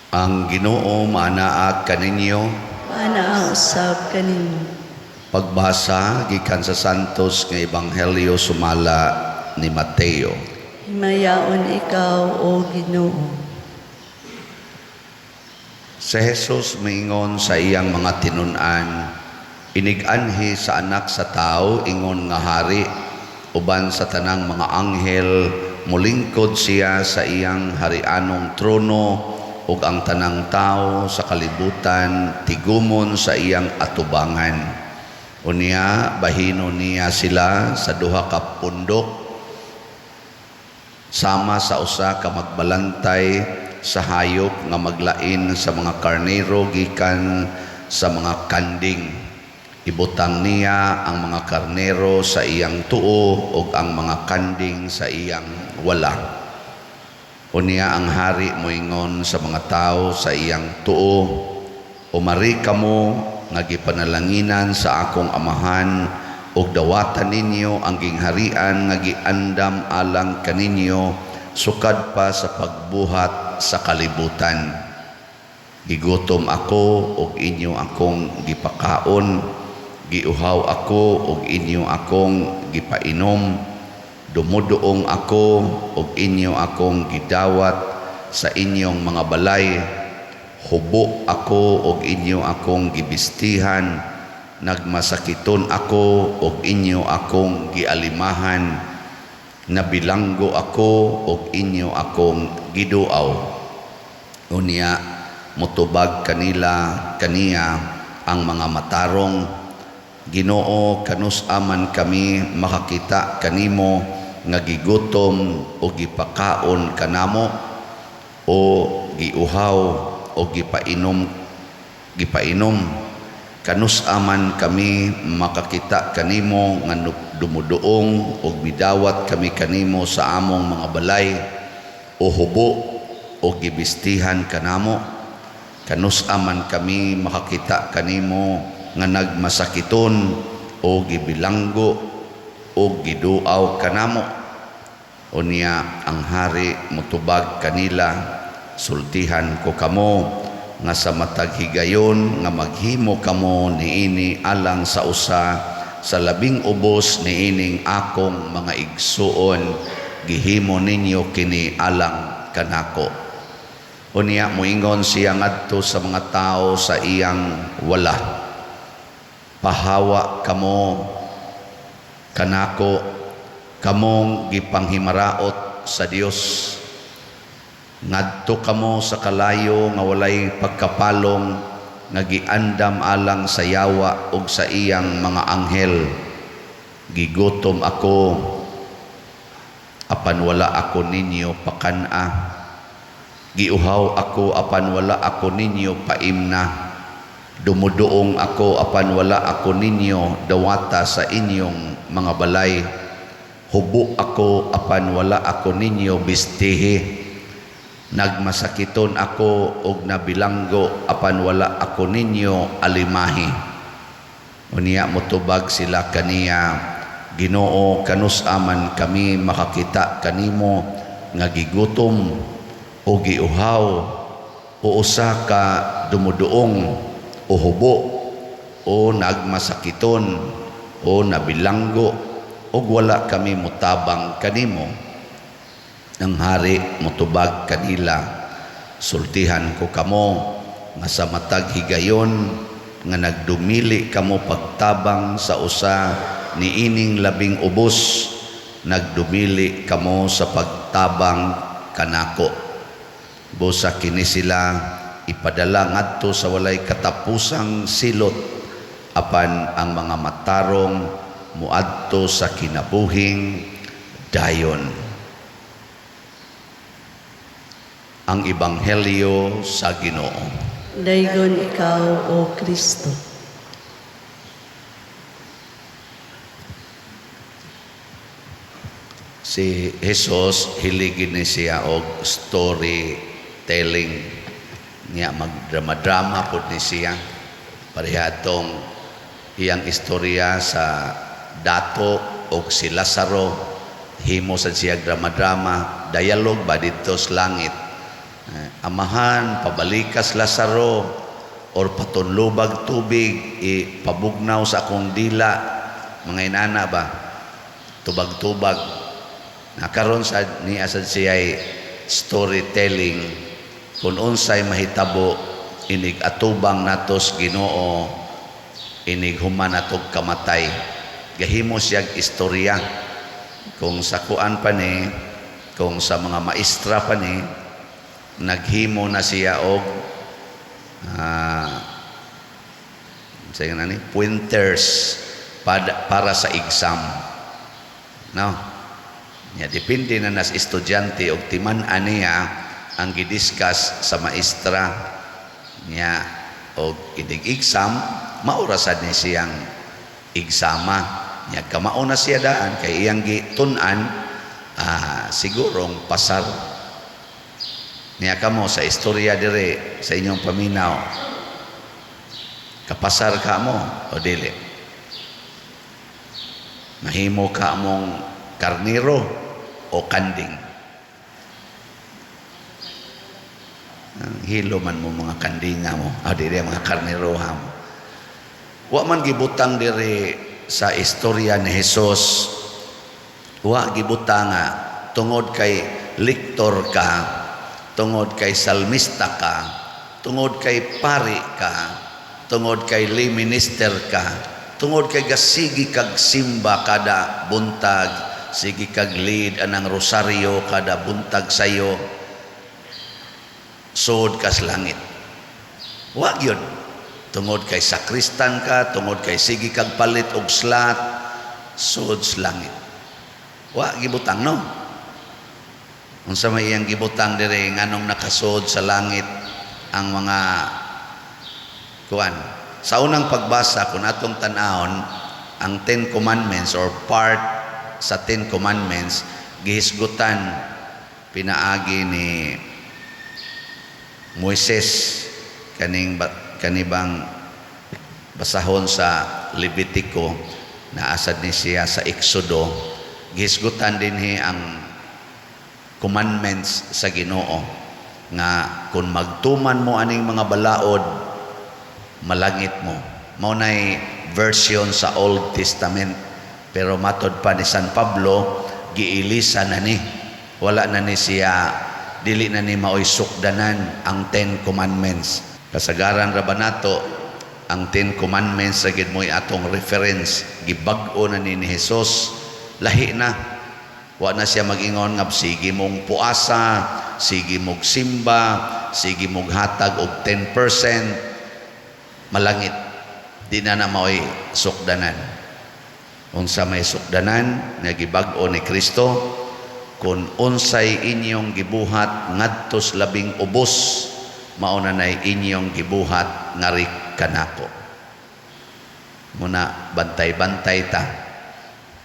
Ang Ginoo manaag kaninyo. Ana usab kanimo. Pagbasa gikan sa Santos nga Ebanghelyo sumala ni Mateo. Himayaon ikaw o Ginoo. Si Jesus mingon sa iyang mga tinun-an, inig-anhi sa anak sa tao ingon nga hari, uban sa tanang mga anghel, mulingkod siya sa iyang harianong trono, ug ang tanang tao sa kalibutan tigumon sa iyang atubangan. Unya bahino niya sila sa duha ka pundok sama sa usa ka magbalantay sa hayop nga maglain sa mga karnero gikan sa mga kanding. Ibutang niya ang mga karnero sa iyang tuo ug ang mga kanding sa iyang wala. Unya ang hari moingon sa mga tao sa iyang tuo, umari kamo nga gipanalanginan sa akong amahan ug dawatan ninyo ang gingharian nga giandam alang kaninyo sukad pa sa pagbuhat sa kalibutan. Gigutom ako ug inyo akong gipakaon, giuhaw ako ug inyo akong gipainom, dumuduong ako ug inyo akong gidawat sa inyong mga balay, hubo ako ug inyo akong gibistihan, nagmasakiton ako ug inyo akong gialimahan, nabilanggo ako ug inyo akong giduaw. Unya mutubag kaniya ang mga matarong, Ginoo, kanus-aman kami makakita kanimo nga gigutom o gipakaon kanamo o giuhaw o gipainom. Kanus-aman kami makakita kanimo nga dumuduong o bidawat kami kanimo sa among mga balay o hubo o gibistihan kanamo. Kanus-aman kami makakita kanimo nga nagmasakiton o gibilanggo o giduaw kanamo. Unya ang hari mutubag kanila, sultihan ko kamo nga sa matag higayon nga maghimo kamo niini alang sa usa sa labing ubos niining akong mga igsuon, gihimo ninyo kini alang kanako. Unya moingon siya ngadto sa mga tao sa iyang wala, pahawa kamo kanako, kamong gipanghimaraot sa Dios. Ngadto kamo sa kalayo nga walay pagkapalong nga giandam alang sa yawa ug sa iyang mga anghel. Gigutom ako apan wala ako ninyo pakana, giuhaw ako apan wala ako ninyo paimna, dumuduong ako apan wala ako ninyo dawata sa inyong mga balay, hubo ako apan wala ako ninyo bistihi, nagmasakiton ako ug nabilanggo apan wala ako ninyo alimahi. Unya motubag sila kaniya, Ginoo, kanus-aman kami makakita kanimo nga gigutom o giuhaw o usa ka dumuduong o hubo o nagmasakiton o nabilanggo o wala kami mutabang kanimo. Ang hari mutubag kanila, sultihan ko kamo nga sa matag higayon nga nagdumili kamo pagtabang sa usa niining labing ubos, nagdumili kamo sa pagtabang kanako. Busa kini sila ipadala ngadto sa walay katapusang silot, apan ang mga matarong muadto sa kinabuhing dayon. Ang Ebanghelyo sa Ginoo. Daygon ikaw o Kristo. Si Jesus hiligin ni siya og storytelling. Niya magdrama-drama pud ni siya parehatong iyang istorya sa dato og si Lazaro, himo sa siya drama-drama, dialogue ba dito sa langit Amahan, pabalikas Lazaro, or patunlubag tubig, ipabugnaw sa akong dila, mga inana ba? Tubag-tubag. Nakaroon sa ni asad siya'y storytelling, kung unsay mahitabo, inig atubang natos Ginoo, inig human natog kamatay. Gahimo siyag istorya. Kung sa kuan pa ni, kung sa mga maestra pa ni, naghimo na siya og pointers para sa exam. No? Ya, depende na nas estudyante og timan-an niya ang gidiscuss sa maestra niya og inig exam, maurasad ni siyang exama. Ya, kamao na siya daan kay iyang gitun-an, sigurong pasar. Niya kamo sa istorya dire sa inyong paminaw, kapasar ka mo o dili? Mahimo ka mong karniro o kanding? Hilo man mo mga kandinga mo o dili mga karniroha mo. Wa man gibutang dire sa istorya ni Jesus, wa gibutang nga tungod kay liktor ka, tungod kay salmista ka, tungod kay pari ka, tungod kay lay minister ka, tungod kay gasigi kag simba kada buntag, sige kag lead anang rosaryo kada buntag sayo, sud kas langit. Wa gyud. Tungod kay sakristan ka, tungod kay sige kag palit og slat, sud sa langit. Wa gibutang, no? Unsa may iyang gibutang dire nganong nakasud sa langit ang mga kuan. Sa unang pagbasa kung atong tan-awon ang 10 commandments or part sa 10 commandments, gihisgutan pinaagi ni Moises kanibang basahon sa Levitico na asad ni siya sa Exodo. Gihisgutan dinhi ang commandments sa Ginoo nga kung magtuman mo aning mga balaod, malangit mo. Mao nay version sa Old Testament, pero matod pa ni San Pablo giilisa na ni, wala na ni siya, dili na ni maoy sukdanan ang 10 commandments. Kasagaran ra ba nato ang 10 commandments sa gid moy atong reference, gibag-o na ni Jesus, lahi na. Wa na siya mag-ingon nga sige mong puasa, sige mong simba, sige mong hatag og 10% malangit. Di na na maoy sukdanan. Unsa may sukdanan nga gibag-o ni Kristo, kung unsay inyong gibuhat ngadtos labing ubos, mauna nay inyong gibuhat ngarik kanako. Muna bantay-bantay ta,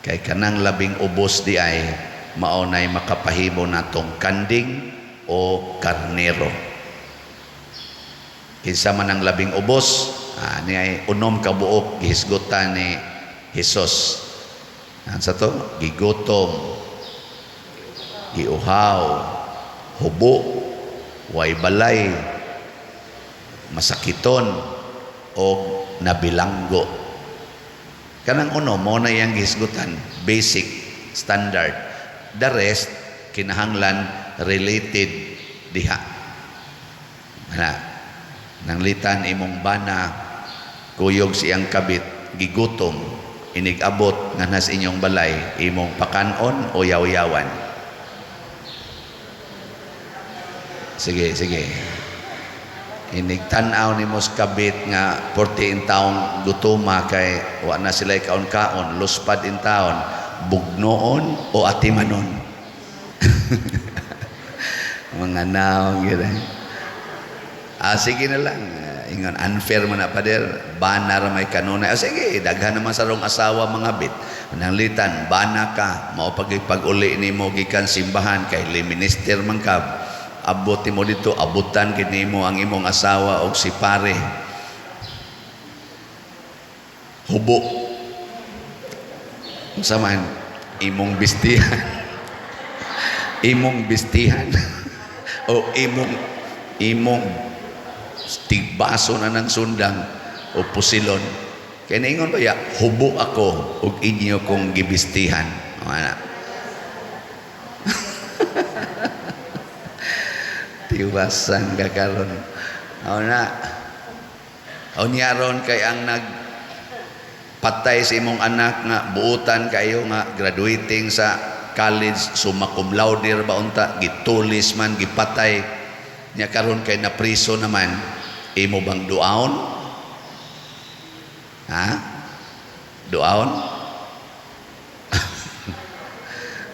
kay kanang labing ubos di ay maunay makapahimo natong kanding o karnero. Kinsa man ang labing ubos, ni ay unom ka buok gihisgutan ni Jesus. Sa to, gigutom, giuhaw, hubo, way balay, masakiton, o nabilanggo. Kanang uno, mo na iyang gihisgutan, basic, standard. The rest, kinahanglan, related diha. Nanglitan imong bana, kuyog siyang kabit, gigutom, inigabot nga nas inyong balay, imong pakanon o yaw-yawan. Sige. Inigtanaw ni mos kabit nga 40 taong gutuma kay wa na sila kaon-kaon, luspad in taon, bugnoon o atimanon. Mga naong gila. Sige na lang. Ingon, unfair mo na pa der. Bana may kanunay. Sige, daghan naman sa rong asawa mga bit. Nanglitan, bana ka. Maupag-uli ni mo gikan simbahan kay minister man ka. Abot mo dito, abutan kini mo ang imong asawa o si pare. Hubo. Saman, imong bistihan. Imong bistihan. O imong imong tigbaso na ng sundang o pusilon. Kaya naingon ba ya, hubo ako ug inyo kong gibistihan. Ana. Tiwasan ka karon. Ana. O niyaron kay ang nagpatay sa imong anak nga buutan kayo nga graduating sa college, summa cum laude ba unta, gitulis man, gipatay niya karon kay na priso naman, imo bang duaon? Ha? Duaon?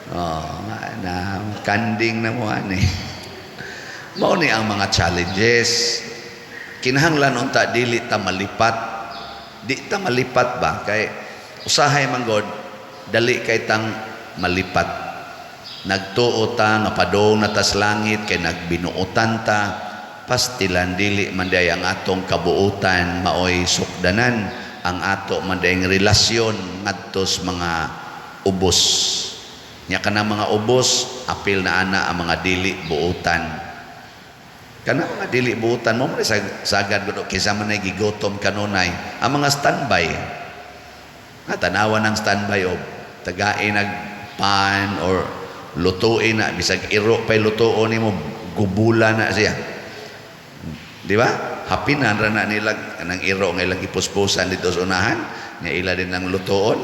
Oh, na kanding na mo ani. Mao ni ang mga challenges. Kinahanglan unta dili ta malipat. Di ta malipat ba kay usahay man God dali kay tang malipat. Nagtuo ta nga padong na tas langit kay nagbinuotan ta, pastilan dili man day ang atong kabuutan maoy sukdanan, ang ato man day relasyon ngadtos mga ubos. Nya kana mga ubos apil na ana ang mga dili buutan. Kana mga dili buutan mo man sagad gud kaysa man ay gigotom kanunay ang mga standby. Tanawan ng standby o tagain nag pan or lutuin na bisag iro pay lutuon nimo gubula na siya. Di ba? Hapinan ra na nila nang iro nga ilang ipuspusan dito sa unahan, nya ila din ang lutuon.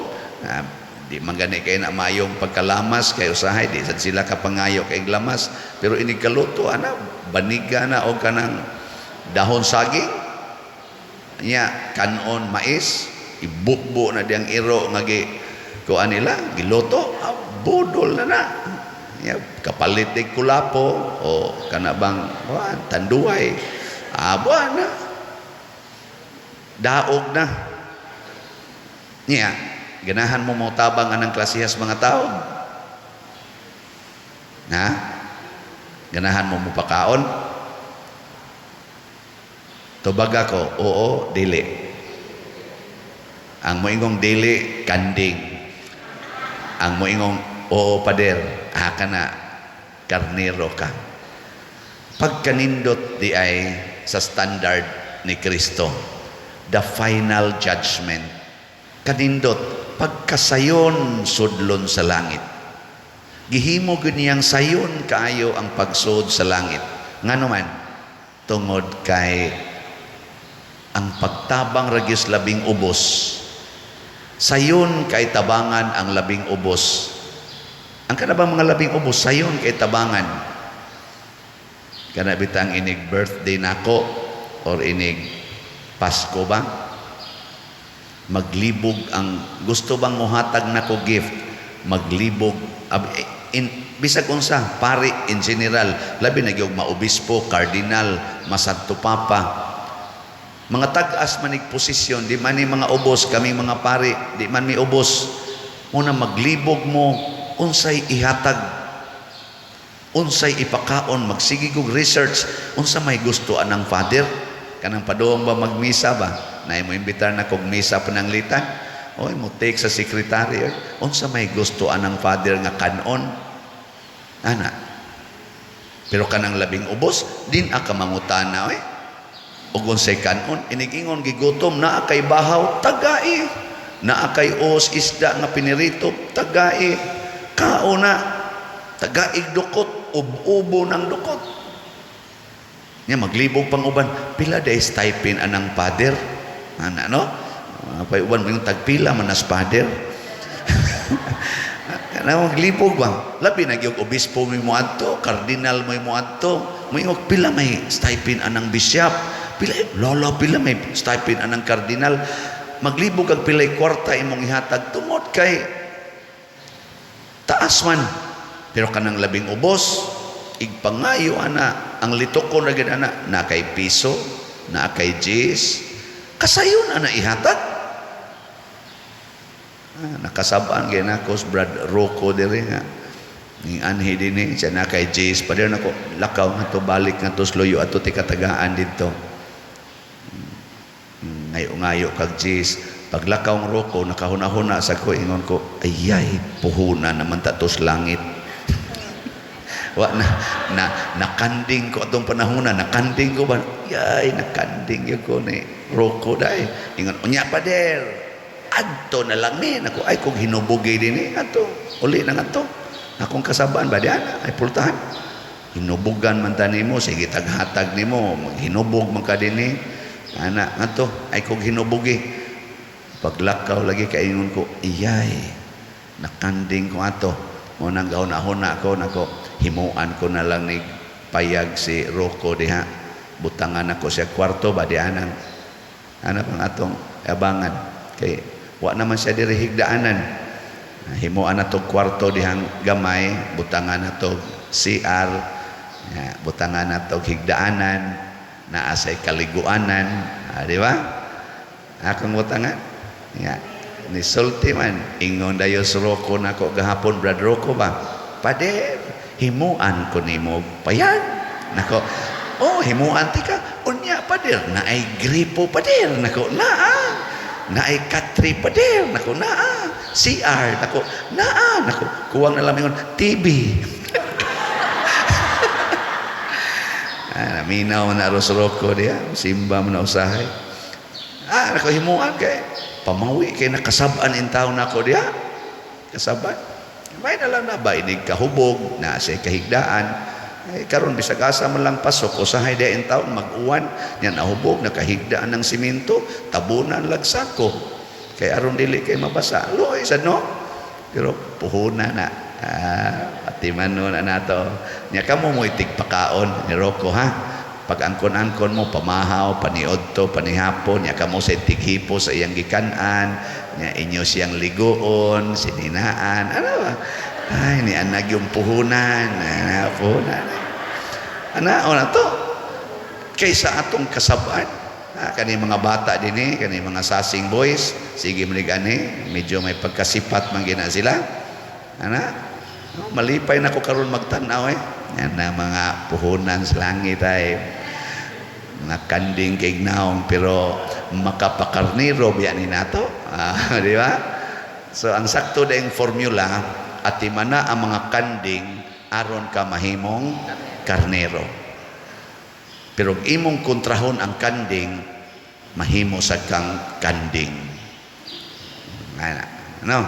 Di man gani kay na mayong pagkalamas kay usahay di sad sila kapangayo kay lamas, pero ini kaluto ana baniga na og kanang dahon saging nya kanon mais ibukbo na diyang iro nga gi kuan nila giluto budol na ya kapalit dig kulapo o kana bang tanduay buwan na daog na niya ganahan mo tabang anang klasihas mga tao na ganahan mo mupakaon tubag ako oo dili ang moingong dili kanding ang moingong oo pader ka na karnero ka pagkanindot di ay sa standard ni Kristo the final judgment kanindot pagkasayon sudlon sa langit gihimo gud niyang sayon kaayo ang pagsud sa langit ngano man tungod kay ang pagtabang ragyos labing ubos sayon kay tabangan ang labing ubos. Ang kanabang mga labing ubos sayon kay tabangan. Kana bitang inig birthday nako or inig Pasko ba? Maglibog ang gusto bang muhatag nako gift, maglibog bisag unsa pari in general, labi na gyud maobispo, kardinal, masadto papa. Mga tag-as manig posisyon, di man ni mga ubos, kami mga pari, di man mi ubos. Muna maglibog mo, unsay ihatag, unsay ipakaon, magsigig og research, unsa may gusto anang father, kanang paduong ba magmisa ba? Na mo imbitar na kog misa pananglitan, oy mo take sa sekretary, unsa may gusto anang father nga kanon, ana. Pero kanang labing ubos, din aka mangutana, oy. Ug unsay kanon inigingon gigutom naa kay bahaw tagai naa kay os isda nga pinirito tagai kauna tagaig dukot ubo ng dukot nya maglibog pang uban pila day stipend anang father ana no pay uban yung tagpila man as father kana maglibog ba labi na gyud obispo mo adto kardinal mo adto mo pila may stipend anang bishop pila may stipend anang kardinal maglibog ang pilay kwarta imong ihatag tungod kay taas man pero kanang labing ubos igpangayo ana ang litokon ra gid ana na kay piso na kay G's kasayon ana ihatag nakasabaan gyud nako sa Brad Rocco dire nga ning anhi dinhi siya na kay G's pader nako lakaw nga to balik nga to sloyo ato ti katagaan didto ngayo kag G's paglakaw ng Rocco nakahuna-huna sa ko ingon ko ayay puhuna naman tatos langit Wa nakanding ko atong panahon na nakanding ko ba? Yay, nakanding yun ko ni Rocco dai. Ingon unya pa der. Adto na lang ni nako ay kung hinubugi din ni ato. Uli na nga to. Akong kasabaan ba diana ay pultahan. Hinubugan man ta nimo sige taghatag nimo maghinubog man ka dinhi. Ana nga to ay kung hinubugi. Paglakaw lagi kaingon ko iyay. Nakanding ko ato. Mo nang gahon-ahon ako nako himuan ko na lang ni payag si Rocco diha butangan ako siya kwarto ba dianan ana pang atong abangan kay wa naman siya diri higdaanan himuan nato kwarto dihang gamay butangan nato CR butangan nato higdaanan naa say kaliguanan di ba akong butangan ni sulti man ingon dayo si Rocco nako gahapon Brad Rocco ba pader himuan ko nimo payag nako oh himuan ti ka unya pader na ay gripo pader nako na ay katri pader nako CR nako nako kuwang na lang ingon TV minaw na aros Rocco dia simba man na usahay nako himuan kay pamawi kay nakasab-an in taon nako dia kasab-an may na lang na ba inig kahubog na sa kahigdaan ay karon bisag asa man lang pasok usahay dia in taon mag-uwan nya nahubog nakahigdaan ng simento tabunan lagsako kay aron dili kay mabasa loy sad no pero puhuna na ati manon na nato nya kamo mo itigpakaon ni Rocco ha pag angkon-angkon mo pamahaw paniodto panihapon nya kamo sa tighipo sa iyang gikanan nya inyo siyang ligoon sininaan ano ba ay ni anag yung puhunan puhunan ana to kaysa atong kasabaan kani mga bata dinhi kani mga sasing boys sige maligani medyo may pagkasipat man gina sila ana malipay na ko karon magtan-aw yan na mga puhunan sa langit ay nakanding kay naong pero makapakarniro biya ni nato di ba so ang sakto daing formula atimana ang mga kanding aron ka mahimong karnero pero imong kontrahon ang kanding mahimo sa kang kanding no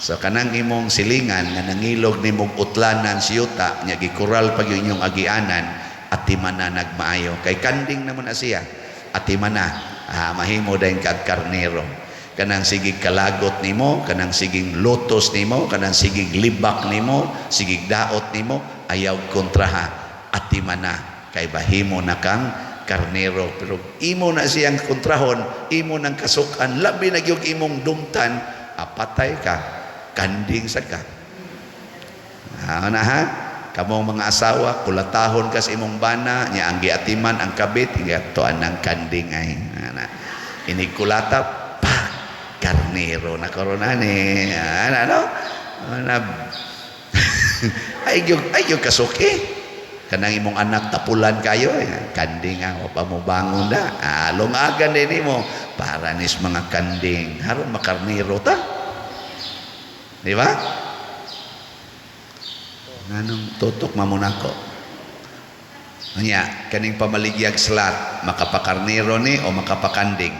so kanang imong silingan nga nangilog nimong utlanan siyuta nya gikural pag inyong agianan atimana nagmaayo kay kanding naman na siya atimana mahimo dayon kag karnero kanang sigig kalagot nimo kanang sigig lotos nimo kanang sigig libak nimo sigig daot nimo ayaw kontraha atimana kay bahimo na kang karnero pero imo na siyang kontrahon imo nang kasukan labi na gyud imong dumtan apatay ka kanding sa ka kamong mga asawa kulatahon ka sa imong bana nya ang giatiman ang kabit igatoan ng kanding ay inikulata pa karnero na koronane ano ay gyud kasuki kanang imong anak tapulan kayo kanding wa pa mo bangon na lungagan din mo para nis mga kanding haron makarnero ta di ba nganong tutok mamunako nya kaning pamaligyag slat makapakarnero ni o makapakanding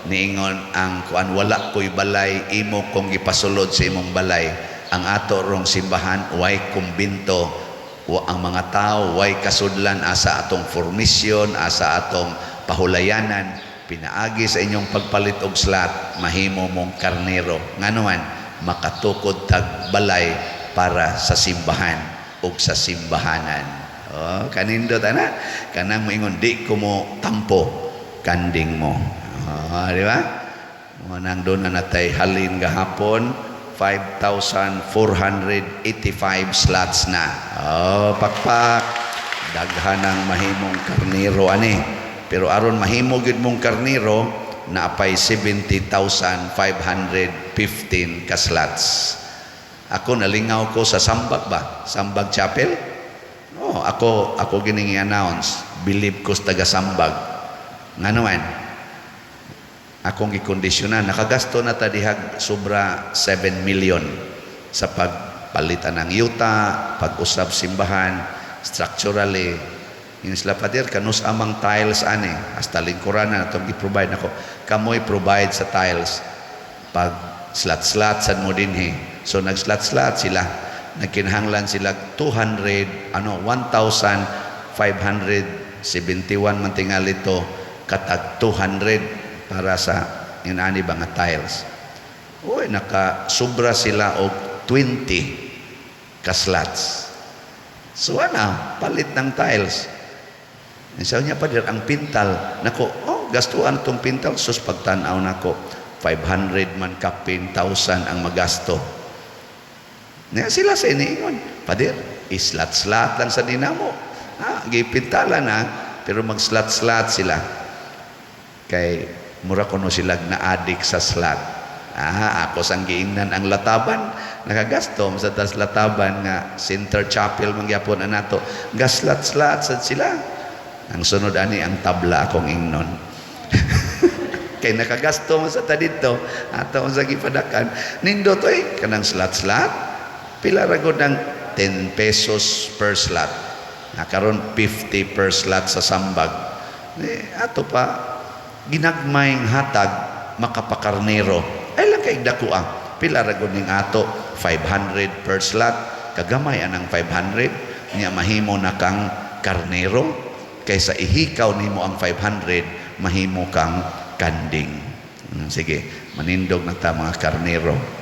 niingon ang kuan wala ko'y balay imo kung gipasulod sa imong balay ang ato rong simbahan way kumbinto ang mga tao way kasudlan asa atong formisyon asa atong pahulayanan pinaagi sa inyong pagpalit og slat mahimo mong karnero nganuman makatukod tag balay para sa simbahan ug sa simbahanan kanindot ana kanang moingon di ko mo tampo kanding mo di ba mo nang doon na natay halin gahapon 5,485 slots na pakpak daghan ang mahimong karnero ani pero aron mahimo gid mong karnero naapay 70,515 ka slots ako nalingaw ko sa Sambag ba Sambag Chapel ako gining i-announce believe ko sa taga Sambag nganuman akong gikondisyonan nakagasto na ta dihag sobra 7 million sa palitan ng yuta, pag-usab simbahan, structurally. Yung sila pader, kanus amang tiles ani, hasta lingkuran na itong i-provide ako. Kamoy provide sa tiles. Pag slat-slat sa mo din So nag-slat-slat sila. Nagkinahanglan sila 1,571 man tingali ito, katag 200 para sa yung ani ba nga tiles. Uy, nakasubra sila og 20 ka-slats. So palit ng tiles. Sabi niya pa ang pintal. Nako, gastuan itong pintal. Sus, pagtanaw nako, 500 man ka 1,000 ang magasto. Nga sila sa iniingon. Pader, islat-slat lang sa dinamo. Gipintalan pero mag-slat-slat sila. Kay mura ko no sila na-addict sa slat. Ako sang giingnan ang lataban. Nakagastom sa tas lataban nga Center Chapel mangyapon nato. Gaslat-slat sad sila. Ang sunod ani ang tabla akong ingnon. Kay nakagastom sa ta dito ato sa gipadakan. Nindot kanang slat-slat. Pila ra gud ng 10 pesos per slot. Karon 50 per slot sa sambag. Ato pa ginagmayng hatag makapakarnero. Ay lang kay dako pila ra gud ning ato 500 per slot. Kagamay anang 500 niya mahimo na kang karnero kaysa ihikaw nimo ang 500 mahimo kang kanding. Sige, manindog na ta mga karnero.